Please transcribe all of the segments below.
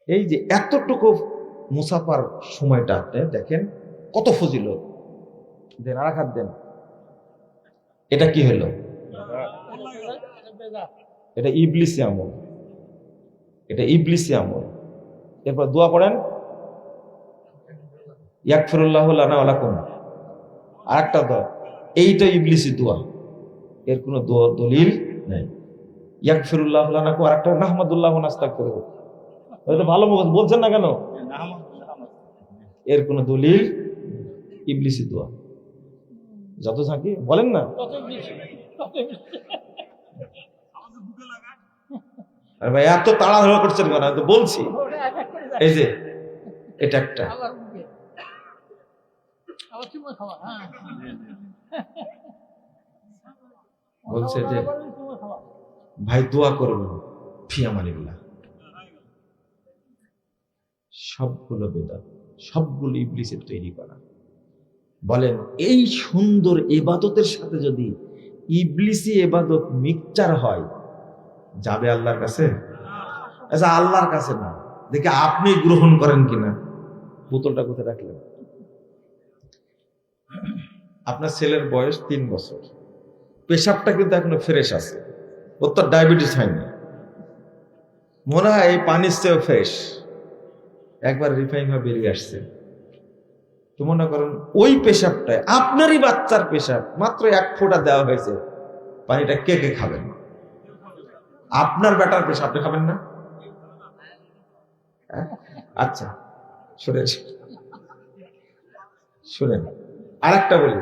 এই যে এতটুকু মুসাফার সময়টা আপনি দেখেন কত ফজিলত। দেন আর হাত দেন। এটা কি হলো? এটা ইবলিসি আমল, এটা ইবলিসি আমল। এরপর দোয়া পড়েন, ইয়াগফিরুল্লাহু লানা ওয়া লাকুম। আরেকটা দোয়া, এইটা ইবলিসি দোয়া, এর কোনো দলিল নাই। ইয়াগফিরুল্লাহু লানা কো, আরেকটা নাহমাদুল্লাহ নাস্তাগফিরুহু। এটা ভালো বলছেন না কেন? এর কোনো দলিল, ইবলিসি দোয়া। যত থাকি বলেন না, আরে ভাই এত তাড়াহুড়ো করছেন কেন? আমি তো বলছি। এই যে এটা একটা, বলছে যে ভাই দোয়া করবেন, ফিয়ামানিল্লাহ। সবগুলো বেদাত, সবগুলো ইবলিসের তৈরি করা। বলেন এই সুন্দর ইবাদতের সাথে যদি ইবলিসি ইবাদত মিক্সচার হয়, যাবে আল্লাহর কাছে? আচ্ছা আল্লাহর কাছে না, দেখে আপনি গ্রহণ করেন কিনা। বোতলটা কোথায় রাখলেন? আপনার ছেলের বয়স 3 বছর, পেশাবটা কিন্তু এখনো ফ্রেশ আছে, ওর তো ডায়াবেটিস হয়নি, মনে হয় এই পানির চেয়েও ফ্রেশ, একবার রিফাইন হয়ে বেরিয়ে আসছে। তো মনে করেন ওই পেশাবটায় আপনারই বাচ্চার পেশাব মাত্র 1 ফোঁটা দেওয়া হয়েছে, পানিটা কে কে খাবেন? আপনার বেটার পেশাব আপনি খাবেন না? আচ্ছা শুনেন, শুনেন আরেকটা বলি,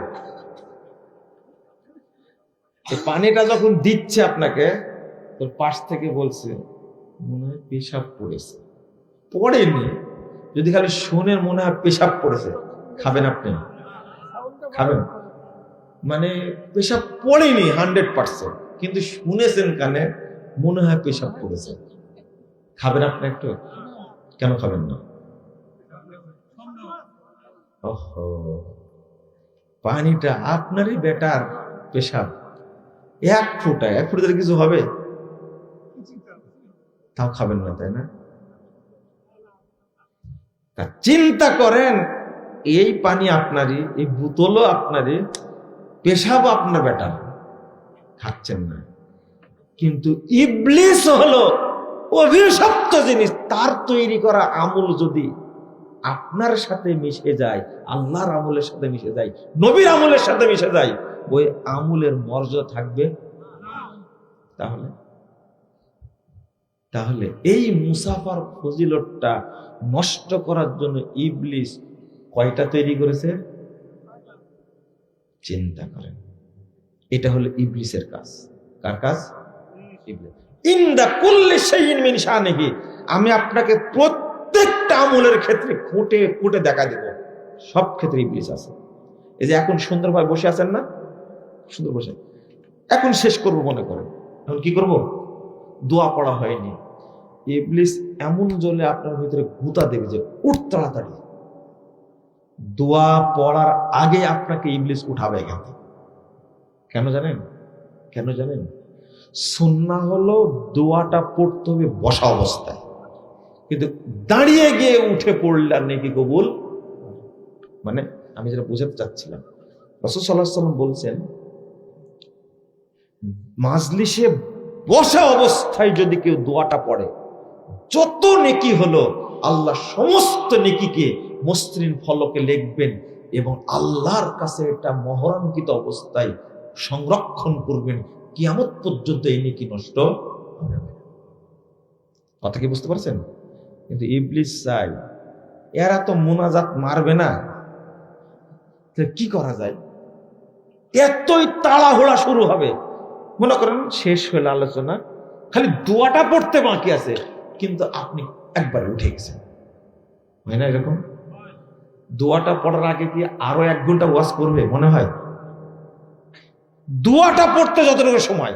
পানিটা যখন দিচ্ছে আপনাকে, তোর পাশ থেকে বলছে মনে হয় পেশাব পড়েছে, পড়েনি, যদি খালি শুনে মনে হয় পেশাব পড়েছে, খাবেন আপনি? খাবেন? মানে পেশাব পড়েনি 100%, কিন্তু শুনেছেন কানে মনে হয় পেশাব পড়েছে, খাবেন আপনি একটু? কেন খাবেন না? ওহো, পানিটা আপনারই বেটার পেশাব, 1 ফোঁটা, 1 ফোঁটা দিলে কিছু হবে? তাও খাবেন না, তাই না? তা চিন্তা করেন, এই পানি আপনারই, এই বোতলও আপনারই, পেশাব আপনার বেটার, খাচ্ছেন না। কিন্তু ইবলিস হলো অভিশপ্ত জিনিস, তার তৈরি করা আমল যদি আপনার সাথে মিশে যায়, আল্লাহর আমলের সাথে মিশে যায়, নবীর আমলের সাথে মিশে যায়, ওই আমলের মর্যাদা থাকবে? তাহলে তাহলে এই মুসাফার ফজিলতটা নষ্ট করার জন্য ইবলিস কয়টা তৈরি করেছে? চিন্তা করেন, এটা হলো ইবলিসের কাজ। কার কাজ? ইবলিস। ইনদা কুল্লি শাইইন মিন শানিহি, আমি আপনাকে প্রত্যেকটা আমলের ক্ষেত্রে খুঁটে খুঁটে দেখা দেব, সব ক্ষেত্রে ইবলিস আছে। এই যে এখন সুন্দরভাবে বসে আছেন না, সুন্দর বসে, এখন শেষ করব মনে করেন, এখন কি করব? দোয়া পড়া হয়নি, ইবলিস এমন জ্বলে আপনার ভিতরে গুতা দেবে যে উঠ তাড়াতাড়ি। দোয়া পড়ার আগে আপনাকে ইবলিস উঠাবে এখান থেকে। কেন জানেন? কেন জানেন? সুন্নাহ হলো দোয়াটা পড়তে হবে বসা অবস্থায়, কিন্তু দাঁড়িয়ে গিয়ে উঠে পড়লে আর নেকি কবুল। মানে আমি যেটা বোঝাতে চাচ্ছিলাম, রাসূল সাল্লাল্লাহু আলাইহি ওয়াসাল্লাম বলছেন, মাজলিসে বসা অবস্থায় যদি কেউ দোয়াটা পড়ে, যত নেকি হলো আল্লাহ সমস্ত নেকিকে মসৃণ ফলকে লিখবেন এবং আল্লাহর কাছে এটা মোহরাঙ্কিত অবস্থায় সংরক্ষণ করবেন, কিয়ামত পর্যন্ত এই নেকি নষ্ট হবে না। কথা কি বুঝতে পারছেন? কিন্তু ইবলিস চাই, এরা তো মুনাজাত মারবে না, কি করা যায়? এতই তাড়াহুড়া শুরু হবে, মনে করেন শেষ হলো আলোচনা, খালি দোয়াটা পড়তে বাকি আছে, কিন্তু আপনি একবার উঠে গেছেন, হয় না এরকম? দোয়াটা পড়ার আগে কি আরো 1 ঘন্টা ওয়াজ করবে মনে হয়? দোয়াটা পড়তে যতটুকু সময়,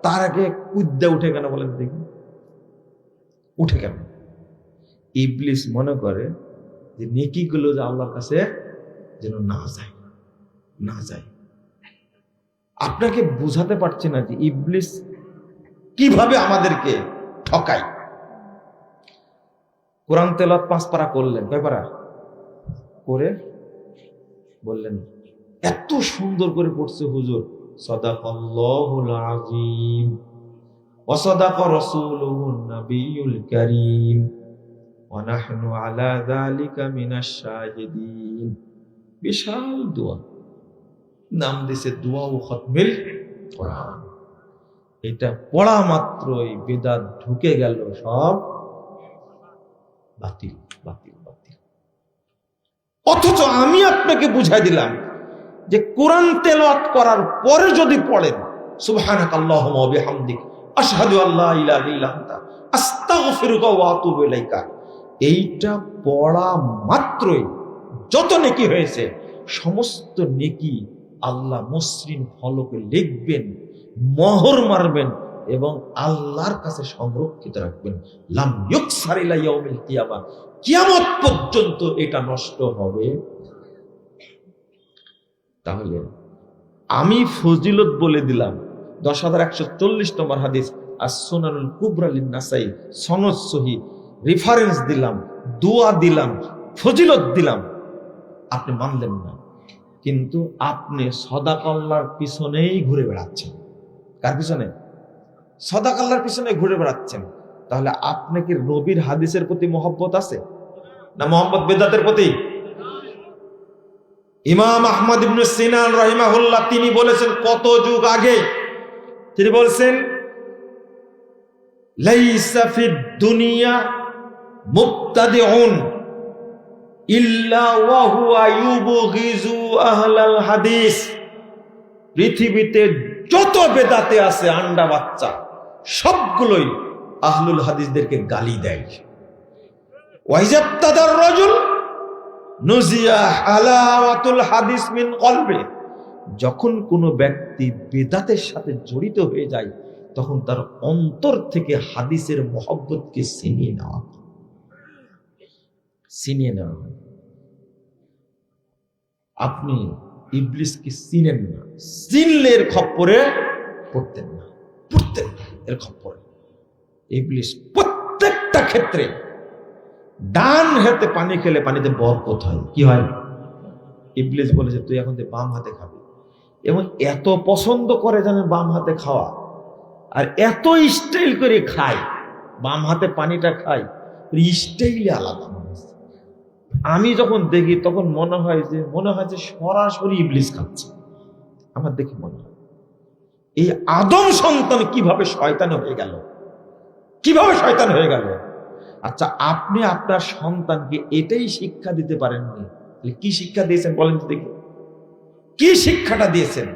তার আগে কুদ্দা উঠে কেন বলেন দেখি? উঠে কেন? ইবলিস মনে করে যে নেকিগুলো যে আল্লাহর কাছে যেন না যায়, না যায়। আপনাকে বুঝাতে পারছি না যে ইবলিস কিভাবে আমাদেরকে ঠকায়। কোরআন তেলাওয়াত 5 পারা করলেন, কয় পারা করে বললেন এত সুন্দর করে পড়ছে হুজুর, সাদাকাল্লাহুল আযীম ওয়া সাদাকা রাসূলুহুন নাবিয়্যুল কারীম ওয়া নাহনু আলা যালিকা মিনাশ শাহিদিন। বিশাল দোয়া, নাম দিছে দোয়া ও খতমিল কোরআন। এটা পড়া মাত্রই বেদাত ঢুকে গেল, সব বাতিল বাতিল বাতিল। অথচ আমি আপনাকে বুঝাই দিলাম যে কোরআন তেলাওয়াত করার পরে যদি পড়েন সুবহানাকাল্লাহুম্মা ওয়া বিহামদিক আশহাদু আল্লা ইলাহা ইল্লা আনতা আস্তাগফিরুকা ওয়া আতুবু ইলাইকা, এইটা পড়া মাত্রই যত নেকি হয়েছে সমস্ত নেকি আল্লাহ মসৃণ ফলকে লিখবেন, মোহর মারবেন এবং আল্লাহর কাছে সংরক্ষিত রাখবেন। লাম ইউকসার ইলা ইয়াউমিল কিয়ামা, কিয়ামত পর্যন্ত এটা নষ্ট হবে। তাহলে আমি ফজিলত বলে দিলাম 10,140 নম্বর হাদিস as-সুনানুল কুবরা লিন-নাসাই, সনদ সহিহ, রেফারেন্স দিলাম, দোয়া দিলাম, ফজিলত দিলাম, আপনি মানলেন না। কিন্তু আপনি সাদাকাল্লাহর পিছনেই ঘুরে বেড়াচ্ছেন। কার পিছনে? সাদাকাল্লাহর পিছনে ঘুরে বেড়াচ্ছেন। তাহলে আপনি কি নবীর হাদিসের প্রতি মহব্বত আছে না মোহাম্মদ বেদাতের প্রতি? ইমাম আহমদ ইবনে সিনান রাহিমাহুল্লাহ তিনি বলেছেন কত যুগ আগে, তিনি বলছেন লাইসা ফিদ দুনিয়া মুবতাদিউন ইল্লা ওয়া হুয়া ইউবগিজু আহলাল হাদিস। পৃথিবীতে যত বেদাতে আছে আন্ডা বাচ্চা সবগুলোই আহলুল হাদিসদেরকে গালি দেয়। ওয়াইজাত্তাদার রাজুল নুজিয়া হালাওয়াতুল হাদিস মিন কলবে, যখন কোনো ব্যক্তি বেদাতের সাথে জড়িত হয়ে যায় তখন তার অন্তর থেকে হাদিসের মহব্বতকে ছিনিয়ে নেওয়া হয়। আপনি ইবলিসকে চিনেন না, চিনলে এর খপ্পরে পড়তেন না, এর খপ্পরে। ইবলিস প্রত্যেকটা ক্ষেত্রে ডান হাতে পানি খেলে পানিতে বরকত হয়। কি হয়? ইবলিস বলেছে তুই এখন বাম হাতে খাবি, এবং এত পছন্দ করে জানেন বাম হাতে খাওয়া, আর এত স্টাইল করে খায়, বাম হাতে পানিটা খায়, স্টাইলে আলাদা। আমি যখন দেখি তখন মনে হয় যে সরাসরি ইবলিস খাচ্ছে। আমার দেখে মনে হয় এই আদম সন্তান কিভাবে শয়তান হয়ে গেল, আচ্ছা আপনি আপনার সন্তানকে এটাই শিক্ষা দিতে পারেননি, কি শিক্ষা দিয়েছেন বলেন তো দেখি? কি শিক্ষাটা দিয়েছেন?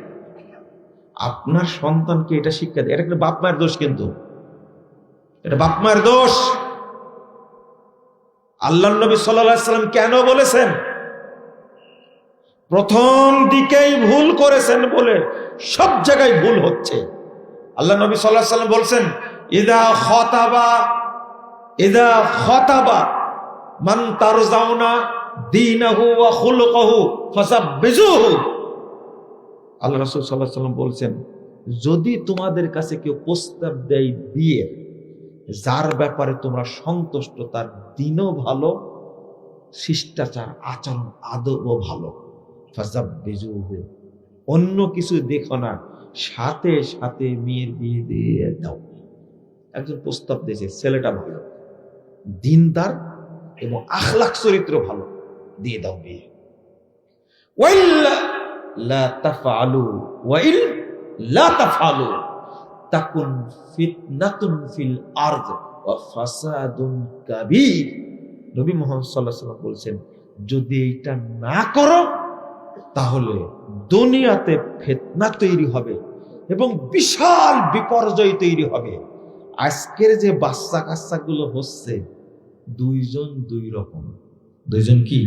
আপনার সন্তানকে এটা শিক্ষা দিয়ে, এটা কিন্তু বাপ মায়ের দোষ, কিন্তু এটা বাপ মায়ের দোষ। আল্লাহর নবী সাল্লাল্লাহু আলাইহি সাল্লাম কেন বলেছেন প্রথম দিকেই ভুল করেছেন বলে সব জায়গায় ভুল হচ্ছে? আল্লাহ নবী সাল্লাল্লাহু আলাইহি সাল্লাম বলছেন ইদা খাতাবা মান তারজাউনা দীনাহু ওয়া খুলুকাহু ফাসাব্বিজুহু। আল্লাহ রাসূল সাল্লাল্লাহু আলাইহি সাল্লাম বলছেন যদি তোমাদের কাছে কেউ প্রস্তাব দেয় বিয়ের, যার ব্যাপারে তোমরা সন্তুষ্ট, তার দিনও ভালো, শিষ্টাচার আচরণ আদবও ভালো, ফাসাব্বিজুহু, অন্য কিছু দেখো না, সাথে সাথে মেয়ের বিয়ে দিয়ে দাও। একজন প্রস্তাব দিয়েছে, ছেলেটা ভালো, দিনদার এবং আখলাক চরিত্র ভালো, দিয়ে দাও বিয়ে। ওয়াইল্লা লা তাফআলু ওয়াইল লা তাফআলু তাকুন ফিতনাতুন ফিল আরদ ওয়া ফাসাদুন কাবীর। নবী মুহাম্মদ সাল্লাল্লাহু আলাইহি ওয়াসাল্লাম বলেছেন যদি এটা না করো তাহলে দুনিয়াতে ফিতনা তৈরি হবে এবং বিশাল বিপর্যয় তৈরি হবে। আজকের যে বাচ্চা কাচ্চাগুলো হচ্ছে দুইজন দুই রকম। দুইজন কি?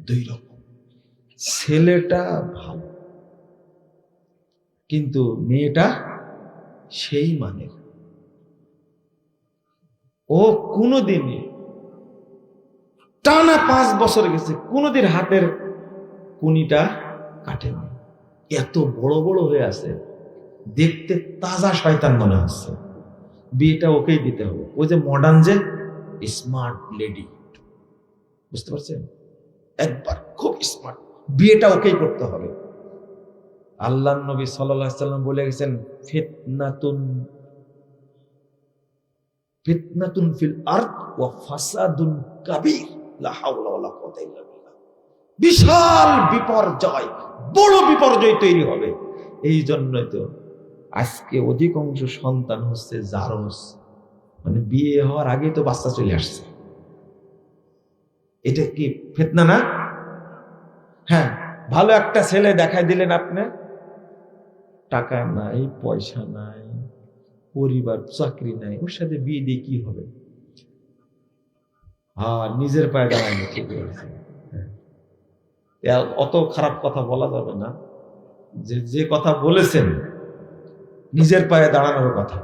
দুই রকম। ছেলেটা ভালো কিন্তু মেয়েটা সেই মানের, ও কোনোদিন টানা 5 বছর গেছে কোনোদিন হাতের কুনিটা কাটেনি, এত বড় বড় হয়ে আছে, দেখতে তাজা শয়তান মনে হচ্ছে। বিয়েটা ওকেই দিতে হবে। ওই যে মডার্ন যে স্মার্ট লেডি, বুঝতে পারছেন? একবার খুব স্মার্ট, বিয়েটা ওকেই করতে হবে। আল্লাহ নবী সাল্লাল্লাহু আলাইহি ওয়াসাল্লাম বলে গেছেন, ফিতনাতুন ফিল আরদ ওয়া ফাসাদুন কাবীর, লা হাওলা ওয়ালা কুওয়াতা ইল্লা বিল্লাহ। বিশাল বিপর্যয়, বড় বিপর্যয় তৈরি হবে। এই জন্যই তো আজকে অধিকাংশ সন্তান হচ্ছে জারজ, মানে বিয়ে হওয়ার আগে তো বাচ্চা চলে আসছে। এটা কি ফিতনা না? হ্যাঁ, ভালো একটা ছেলে দেখাই দিলেন আপনি, টাকা নাই, পয়সা নাই, পরিবার, চাকরি নাই, ওর সাথে বিয়ে দিয়ে কি হবে? আর নিজের পায়ে দাঁড়ায় না, ঠিক আছে। অত খারাপ কথা বলা যাবে না, যে কথা বলেছেন নিজের পায়ে দাঁড়ানোর কথা।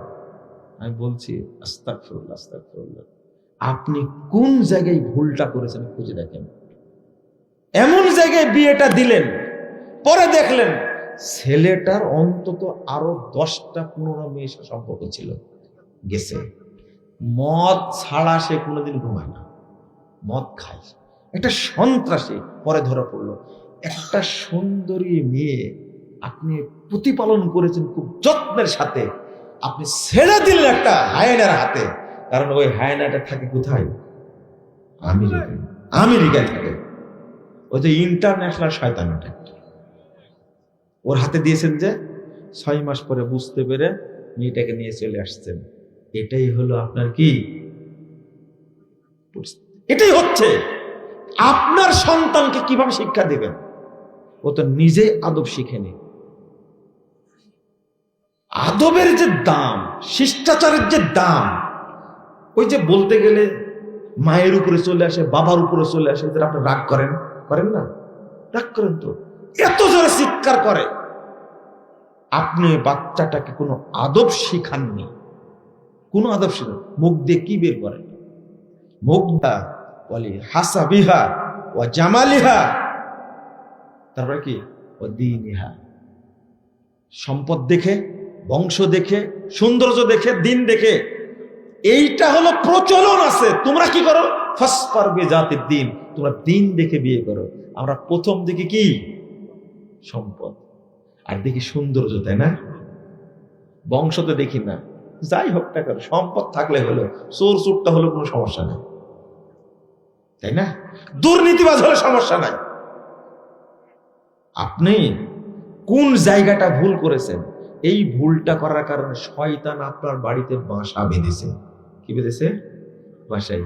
আমি বলছি আস্তাগফিরুল্লাহ, আস্তাগফিরুল্লাহ। আপনি কোন জায়গায় ভুলটা করেছেন খুঁজে দেখেন। এমন জায়গায় বিয়েটা দিলেন, পরে দেখলেন ছেলেটার অন্তত আরো 10টা-15 মেয়ের সাথে সম্পর্ক ছিল, গেছে। মদ ছাড়া সে কোনোদিন ঘুমায় না, মদ খায়, একটা সন্ত্রাসী। পরে ধরা পড়লো। একটা সুন্দরী মেয়ে আপনি প্রতিপালন করেছেন খুব যত্নের সাথে, আপনি ছেড়ে দিলেন একটা হায়নার হাতে। কারণ ওই হায়নাটা থাকে কোথায়? আমেরিকায় থাকে। ওই যে ইন্টারন্যাশনাল শয়তান, ওর হাতে দিয়েছেন। যে 6 মাস পরে বুঝতে পেরে মেয়েটাকে নিয়ে চলে আসছেন। এটাই হলো আপনার কি? এটাই হচ্ছে আপনার সন্তানকে কিভাবে শিক্ষা দিবেন। ও তো নিজেই আদব শিখেনি। আদবের যে দাম, শিষ্টাচারের যে দাম, ওই যে বলতে গেলে মায়ের উপরে চলে আসে, বাবার উপরে চলে আসে, আপনি রাগ করেন না? রাগ করেন তো, এত জোরে চিৎকার করে। আপনি বাচ্চাটাকে কোনো আদব শিখাননি, কোনো আদব শিখান। মুখ দিয়ে কি বের করেন? মুখটা বলি হাসাবিহা ও জামালিহা, তারপরে কি ও দীনিহা। সম্পদ দেখে, বংশ দেখে, সৌন্দর্য দেখে, দিন দেখে। এইটা হলো প্রচলন আছে। তোমরা কি করো? ফাসফার বিজাতিদ দিন, তোমরা দিন দেখে বিয়ে করো। আমরা প্রথম দেখি কি? সম্পদ, আর দেখি সৌন্দর্য, তাই না? বংশ তো দেখি না। যাই হোক না কেন, সম্পদ থাকলে হলো, চোরটা হলো কোনো সমস্যা নেই, তাই না? দুর্নীতিবাজ হলে সমস্যা নাই। আপনি কোন জায়গাটা ভুল করেছেন? এই ভুলটা করার কারণে শয়তান আপনার বাড়িতে বাসা বেঁধেছে। কি বেঁধেছে? বাসায়।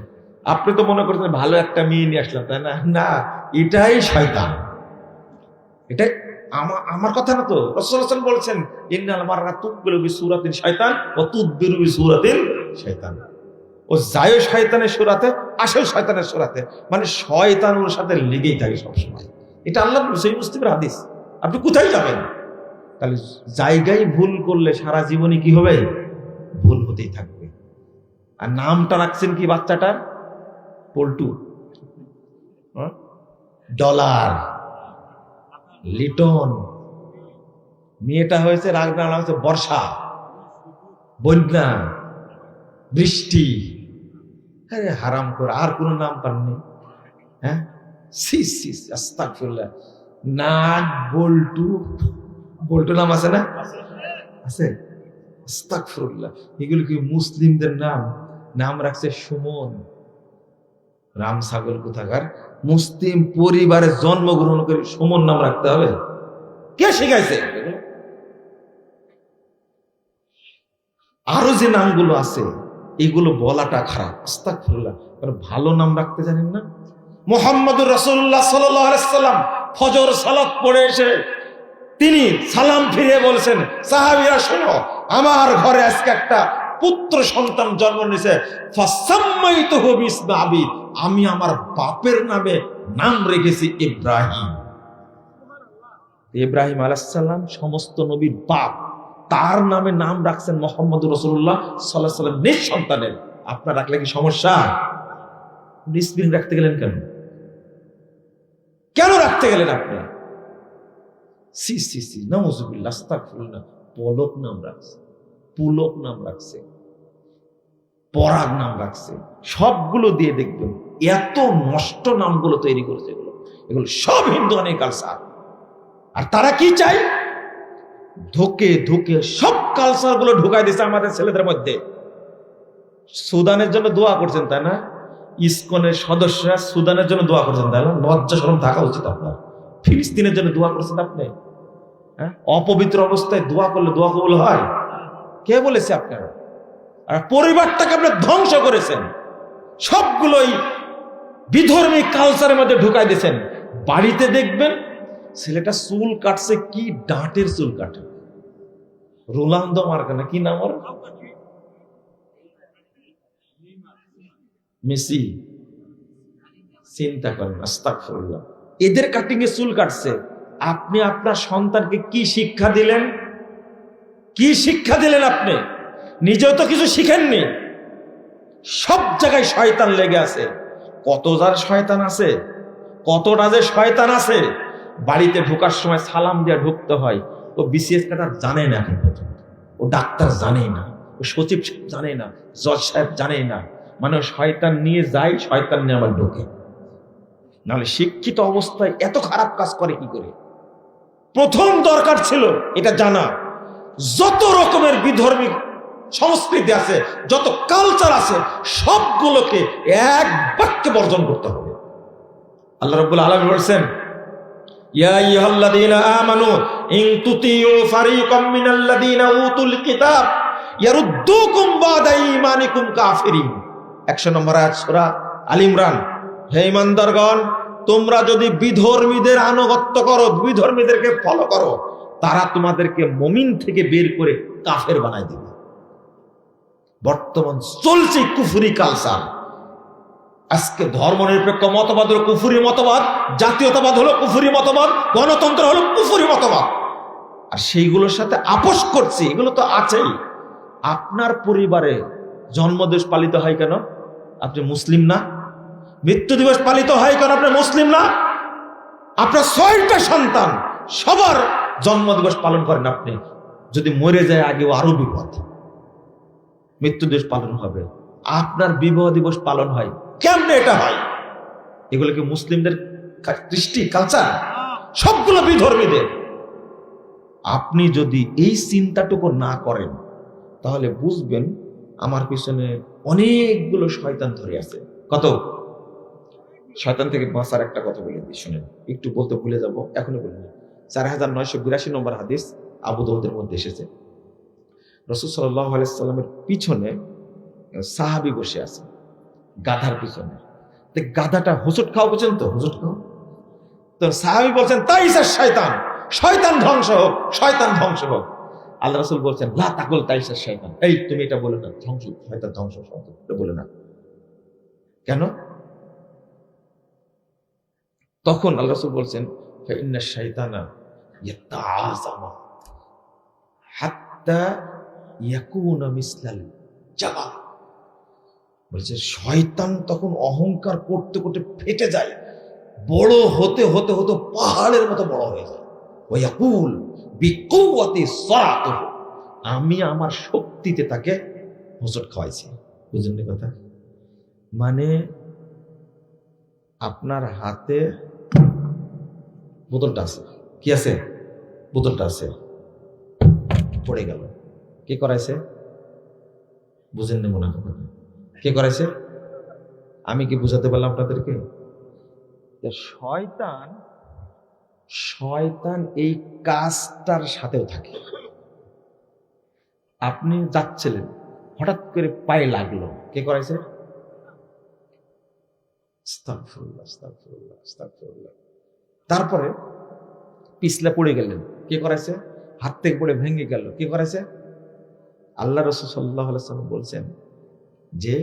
আপনি তো মনে করছেন ভালো একটা মেয়ে নিয়ে আসলাম, তাই না? না, এটাই শয়তান। এটাই আমার কথা না তো, রাসূলুল্লাহ সাল্লাল্লাহু আলাইহি ওয়াসাল্লাম বলেছেন, ইন্নাল মাররা তুকবিলু বিসূরাতিন শাইতান ওয়া তুদবিরু বিসূরাতিন শাইতান। ও যায় শয়তানের সূরাতে, আসেও শয়তানের সূরাতে, মানে শয়তান ওর সাথে লেগেই থাকে সবসময়। এটা আল্লাহর সহিহ মুসলিমের হাদিস। আপনি কোথায় যাবেন? তাহলে জায়গায় ভুল করলে সারা জীবনে কি হবে? ভুল হতেই থাকবে। আর নামটা রাখছেন কি বাচ্চাটার? পল্টু, ডলার, লিটন। মেয়েটা হয়েছে রাগনা, হচ্ছে বর্ষা, বন্যা, বৃষ্টি। আরে হারাম করে আর কোন নাম পাননি? হ্যাঁ, আস্তাগফিরুল্লাহ। নাগ, বল্টু, বল্টু নাম আছে না? আছে। আস্তাগফিরুল্লাহ। এগুলো কি মুসলিমদের নাম? নাম রাখছে সুমন। রাম ছাগল কোথাকার। মুসলিম পরিবারে জন্মগ্রহণ করে সুমন নাম রাখতে হবে? কে শিখাইছে? আরো যে নামগুলো আছে এগুলো বলাটা খারাপ। আস্তাগফিরুল্লাহ। ভালো নাম রাখতে জানেন না? মুহাম্মদুর রাসূলুল্লাহ সাল্লাল্লাহু আলাইহি ওয়াসাল্লাম ফজর সালাত পড়ে এসে তিনি সালাম ফিরিয়ে বলছেন, সাহাবীরা শোনো, আমার ঘরে আজকে একটা পুত্র সন্তান জন্ম নিয়েছে, ফাসাম্মাইতুহু বিসমি আবি, আমি আমার বাপের নামে নাম রেখেছি ইব্রাহিম। ইব্রাহিম আলাইহিস সালাম সমস্ত নবীর বাপ, তার নামে নাম রাখছেন মুহাম্মদুর রাসূলুল্লাহ সাল্লাল্লাহু আলাইহি ওয়াসাল্লাম নিঃসন্তানের। আপনার রাখলে কি সমস্যা? ডিসপ্লিন রাখতে গেলেন কেন? কেন রাখতে গেলেন আপনি? সি সি সি, নাউযুবিল্লাহ, আস্তাগফিরুল্লাহ। পলক নাম রাখছে, পুলক নাম রাখছে। পরাগ নাম রাখছে, সবগুলো দিয়ে দেখবেন এত নষ্ট নামগুলো তৈরি করেছে। এগুলো এগুলো সব হিন্দুয়ানি কালচার। আর তারা কি চায়? ধোকে ধোকে সব কালচার গুলো ঢুকাই দিচ্ছে আমাদের ছেলেদের মধ্যে। সুদানের জন্য দোয়া করছেন তাই না? ইসকনের সদস্যরা সুদানের জন্য দোয়া করছেন তাই না? লজ্জা শরম থাকা উচিত আপনার। ফিলিস্তিনের জন্য দোয়া করছেন আপনি? হ্যাঁ, অপবিত্র অবস্থায় দোয়া করলে দোয়া কবুল হয়? কে বলেছে আপনারা? আর পরিবারটাকে আপনি ধ্বংস করেছেন, সবগুলোই বিধর্মী কালচারের মধ্যে ঢুকাই দিয়েছেন। বাড়িতে দেখবেন ছেলেটা চুল কাটছে, কি ডাঁটের চুল কাটে, রোনালদো মার্কা না কি নাম ওর, মেসি। চিন্তা করেন, আস্তাগফিরুল্লাহ, এদের কাটিং এ চুল কাটছে। আপনি আপনার সন্তানকে কি শিক্ষা দিলেন? কি শিক্ষা দিলেন? আপনি নিজেও তো কিছু শিখেননি। সব জায়গায় শয়তান লেগে আছে। কত যার শয়তান আছে, কতটা যে শয়তান আছে। বাড়িতে ঢোকার সময় সালাম দিয়ে ঢুকতে হয়। ও বিসিএস কাটার জানে না এখন পর্যন্ত, ও ডাক্তার জানে না, ও সচিব জানে না, জজ সাহেব জানে না। মানে শয়তান নিয়ে যায়, শয়তান নিয়ে আবার ঢোকে। নাহলে শিক্ষিত অবস্থায় এত খারাপ কাজ করে কি করে? প্রথম দরকার ছিল এটা জানা, যত রকমের বিধর্মী সংস্কৃতি আছে, যত কালচার আছে, সবগুলোকে এক বাক্যে বর্জন করতে হবে। আল্লাহ রাব্বুল আলামিন বলেন, ইয়া আইয়ুহাল্লাযীনা আমানু ইন তুতিউ ফারীকাম মিনাল্লাযীনা উতুল কিতাব ইয়ারুদ্দুকুম বা'দা ঈমানিকুম কাফিরিন। 100 নম্বর আয়াত সূরা আল ইমরান। হে ঈমানদারগণ, তোমরা যদি বিধর্মীদের আনুগত্য করো, বিধর্মীদেরকে ফলো করো, তারা তোমাদেরকে মুমিন থেকে বের করে কাফের বানায় দিবে। বর্তমান চলছে কুফরি কালচার। আজকে ধর্মনিরপেক্ষ মতবাদ হলো কুফরি মতবাদ, জাতীয়তাবাদ হলো কুফরি মতবাদ, গণতন্ত্র হলো কুফরি মতবাদ। আর সেইগুলোর সাথে আপোষ করছে, এগুলো তো আছেই। আপনার পরিবারে জন্মদিবস পালিত হয় কেন? আপনি মুসলিম না? মৃত্যু দিবস পালিত হয় কেন? আপনি মুসলিম না? আপনার 6টা সন্তান, সবার জন্মদিবস পালন করেন আপনি। যদি মরে যায় আগে, ও আরো বিপদ। মৃত্যু দিবস পালন হবে, আপনার বিবাহ দিবস পালন হয়, কেমনে এটা হয়? এগুলো কি মুসলিমদের কৃষ্টি কালচার? সবগুলো বিধর্মীদের। আপনি যদি এই চিন্তাটুকু না করেন, তাহলে বুঝবেন আমার পিছনে অনেকগুলো শয়তান ধরে আছে। কত শয়তান থেকে বাঁচার একটা কথা বলে দিই, শুনেন, একটু বলতে ভুলে যাব, এখনো বলিনি। 4982 নম্বর হাদিস আবু দাউদের মধ্যে এসেছে। রাসূল সাল্লাল্লাহু আলাইহি সাল্লামের পিছনে সাহাবী বসে আছে, গাধার পিছনে। গাধাটা হুজুট খাও, বুঝেন তো, হুজুট খাও। তো সাহাবী বলছেন, তাই স্যার শয়তান, শয়তান ধ্বংস হোক, শয়তান ধ্বংস হোক। আল্লাহ রাসূল বলছেন, লা তাকুল তাই স্যার শয়তান, এই তুমি এটা বলে না, ধ্বংস, শয়তান ধ্বংস, এটা বলে না। কেন? তখন আল্লাহ রাসূল বলছেন, ফাইন্নাশ শাইতানা ইয়াতাআযামা হাত্তা ইয়াকুনা মিসলাল জাবাল। বলছে শয়তান তখন অহংকার করতে করতে ফেটে যায়, বড় হতে হতে হতে পাহাড়ের মতো বড় হয়ে যায়। ওয়াকুল বিকুওয়াতি সারাতুহু, আমি আমার শক্তিতে তাকে হোঁচট খাওয়াইছি। বুঝলেন না কথা? মানে আপনার হাতে বোতলটা আছে, কি আছে? বোতলটা আছে, পড়ে গেল, কে করাইছে? বুঝেন না মনে হয়, কে করাইছে? আমি কি বুঝাতে পারলাম আপনাদেরকে? শয়তান, শয়তান এই কাজটার সাথেও থাকে। আপনি যাচ্ছিলেন, হঠাৎ করে পায়ে লাগলো, কে করাইছে? আস্তাগফিরুল্লাহ, আস্তাগফিরুল্লাহ, আস্তাগফিরুল্লাহ। তারপরে পিছলে পড়ে গেলেন, কে করাইছে? হাত থেকে পড়ে ভেঙে গেল, কে করাইছে? আল্লাহ রাসূল সাল্লাল্লাহু আলাইহি ওয়াসাল্লাম বলছেন যে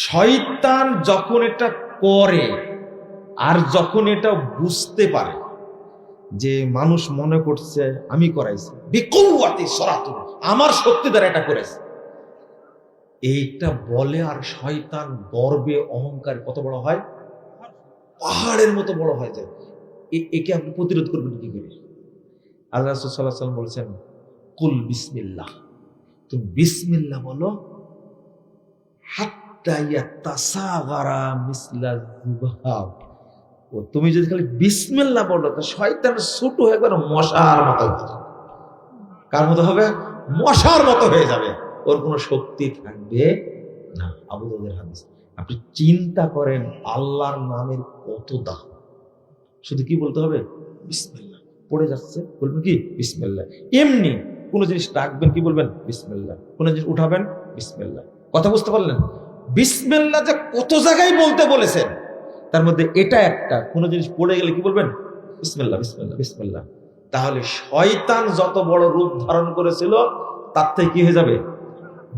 শয়তান যখন এটা করে আর যখন এটা বুঝতে পারে যে মানুষ মনে করছে আমি করাইছি, বিকুওয়াতি সরাতু, আমার শক্তি দ্বারা এটা করেছে, এইটা বলে। আর শয়তান গর্বে অহংকার কত বড় হয়? পাহাড়ের মতো বড় হয়ে যায়। একে আপনি প্রতিরোধ করবেন কি করে? আল্লাহ রাসূল সাল্লাল্লাহু আলাইহি ওয়াসাল্লাম বলছেন, কুল বিসমিল্লাহ, তুমি বিসমিল্লাহ বলো, হাত্তা ইয়াতাসাগারা মিসলা যুবাব। ও তুমি যদি খালি বিসমিল্লাহ বলো তো শয়তান ছোট হয়ে একবার মশার মতো হয়ে যাবে। কার মতো হবে? মশার মতো হয়ে যাবে, ওর কোনো শক্তি থাকবে না। আবু দাউদের হাদিস। আপনি চিন্তা করেন আল্লাহর নামের কত দাম। শুধু কি বলতে হবে? বিসমিল্লাহ। পড়ে যাচ্ছে বলবেন কি? বিসমিল্লাহ। এমনি কোন জিনিস রাখবেন কি বলবেন? বিসমিল্লাহ। কোন জিনিস উঠাবেন? বিসমিল্লাহ। কথা বুঝতে পারলেন? বিসমিল্লাহ যে কত জায়গায় বলতে বলেছেন, তার মধ্যে এটা একটা। কোন জিনিস পড়ে গেলে কি বলবেন? বিসমিল্লাহ, বিসমিল্লাহ, বিসমিল্লাহ। তাহলে শয়তান যত বড় রূপ ধারণ করেছিল তার থেকে কি হয়ে যাবে?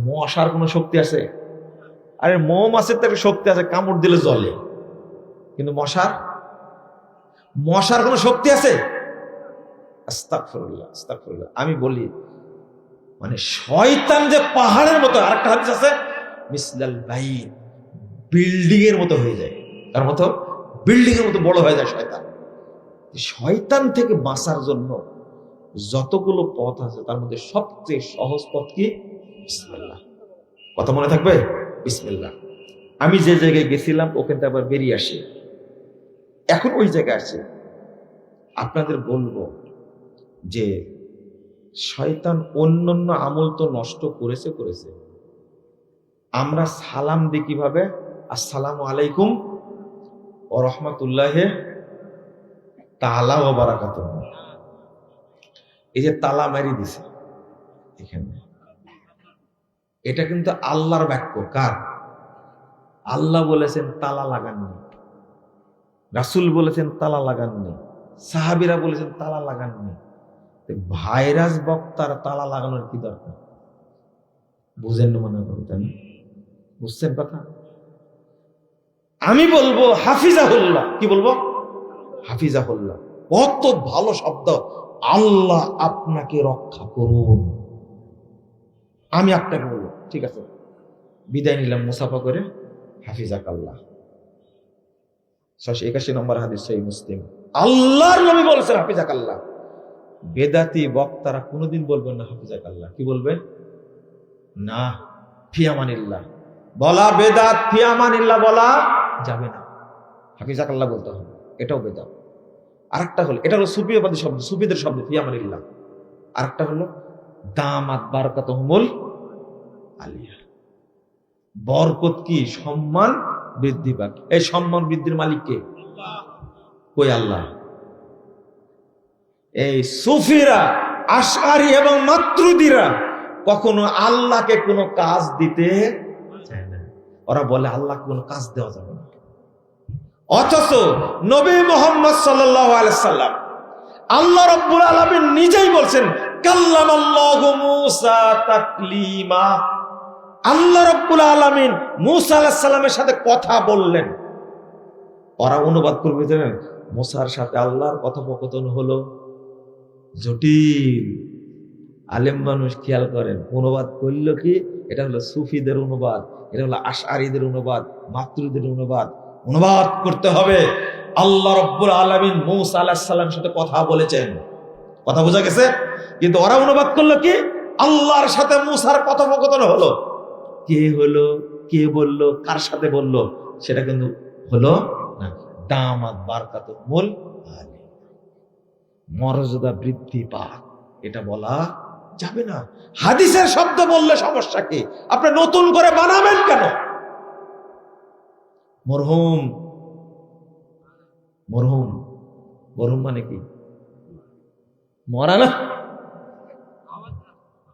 মশার কোনো শক্তি আছে? আরে মৌমাছির তো একটা শক্তি আছে, কামড় দিলে জ্বলে, কিন্তু মশার কোনো শক্তি আছে? আস্তাগফিরুল্লাহ, আস্তাগফিরুল্লাহ। আমি বলি মানে শয়তান যে পাহাড়ের মতো, আরেকটা হাদিস আছে মিসলাল বাইত, বিল্ডিং এর মতো হয়ে যায়। তার মতো বিল্ডিং এর মতো বড় হয়ে যায় শয়তান। শয়তান থেকে বাঁচার জন্য যতগুলো পথ আছে তার মধ্যে সবচেয়ে সহজ পথ কি? বিসমিল্লাহ। কথা মনে থাকবে? বিসমিল্লাহ। আমি যে জায়গায় গেছিলাম ওখান থেকে আবার বেরিয়ে আসি, এখন ওই জায়গায় আসি। আপনাদের বলবো যে শয়তান অন্যান্য আমল তো নষ্ট করেছে। আমরা সালাম দিই কিভাবে? আসসালামু আলাইকুম ওয়া রাহমাতুল্লাহি তাআলা ওয়া বারাকাতুহু। এই যে তালা মারি দিছে এখানে, এটা কিন্তু আল্লাহর বাক্য। কার? আল্লাহ বলেছেন তালা লাগাননি, রাসূল বলেছেন তালা লাগাননি, সাহাবীরা বলেছেন তালা লাগাননি। ভাইরাস বক্তার তালা লাগানোর কি দরকার? বুঝেন না মনে করতেন? বুঝছেন কথা? আমি বলবো হাফিজাহুল্লাহ। কি বলবো? হাফিজাহুল্লাহ। কত ভালো শব্দ। আল্লাহ আপনাকে রক্ষা করুন। আমি আপনাকে বলবো ঠিক আছে, বিদায় নিলাম মুসাফা করে, হাফিজাকাল্লাহ। 681 নম্বর হাদিস, সহিহ মুসলিম। আল্লাহর নবী বলেছেন হাফিজাকাল্লাহ। বেদাতি বক্তারা কোনোদিন বলবেন না হাফিজাকাল্লাহ। কি বলবেন? না, ফিয়ামানিল্লাহ বলা বেদাত, ফিয়ামানিল্লাহ বলা যাবে না, হাফিজাকাল্লাহ বলতে হবে। এটাও বেদাত। আরেকটা হলো, এটা হলো সুফিবাদী শব্দ, সুফিদের শব্দ ফিয়ামানিল্লাহ। আরেকটা হলো দামাত বারাকাতুহুমুল আলিয়া। বরকত কি? সম্মান বৃদ্ধি পাক। এই সম্মান বৃদ্ধির মালিক কে? কই? আল্লাহ। এই সুফিরা, আশআরী এবং মাতুরিদীরা কখনো আল্লাহকে কোনো কাজ দিতে চায় না। ওরা বলে আল্লাহকে কোনো কাজ দেওয়া যাবে না। অথচ নবী মুহাম্মদ সাল্লাল্লাহু আলাইহি সাল্লাম, আল্লাহ রাব্বুল আলামিন নিজেই বলছেন কাল্লামাল্লাহু মূসা তাকলিমা। আল্লাহ রাব্বুল আলামিন মূসা আলাইহিস সালামের সাথে কথা বললেন। ওরা অনুবাদ করবে জানেন, মূসার সাথে আল্লাহর কথোপকথন হলো জটিল। আলেম মানুষ খেয়াল করেন অনুবাদ করলো কি? এটা হলো সুফিদের অনুবাদ, এটা হলো আশআরীদের অনুবাদ, মাতুরিদীদের অনুবাদ। অনুবাদ করতে হবে আল্লাহ রাব্বুল আলামিন মূসা আলাইহিস সালামের সাথে কথা বলেছেন। কথা বোঝা গেছে? কিন্তু ওরা অনুবাদ করলো কি? আল্লাহর সাথে মূসার কথোপকথন হলো। কে হলো, কে বললো, কার সাথে বললো, সেটা কিন্তু হলো না। দামাত বারাকাতুহুমুল আলিয়া, মর্যাদা বৃদ্ধি পাক, এটা বলা যাবে না। হাদিসের শব্দ বললে সমস্যা কি? আপনি নতুন করে বানাবেন কেন? মরহুম, মরহুম, মরহুম মানে কি? মরা না,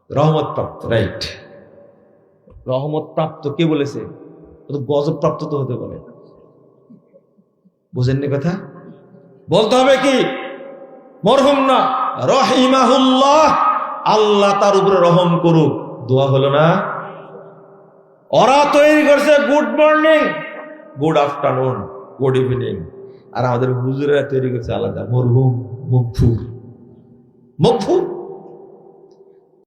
রহমত প্রাপ্ত। রাইট, রহমত প্রাপ্ত কে বলেছে? গজব প্রাপ্ত তো হতে পারে। বুঝেননি কথা? বলতে হবে কি? মরহুম না, রহিমাহুল্লাহ, আল্লাহ তার উপরে রহম করুক। দোয়া হলো না? ওরা তৈরি করছে good morning, good afternoon, good evening, আর আমাদের হুজুরেরা তৈরি করছে আলাদা, মরহুম, মগফুর। মগফুর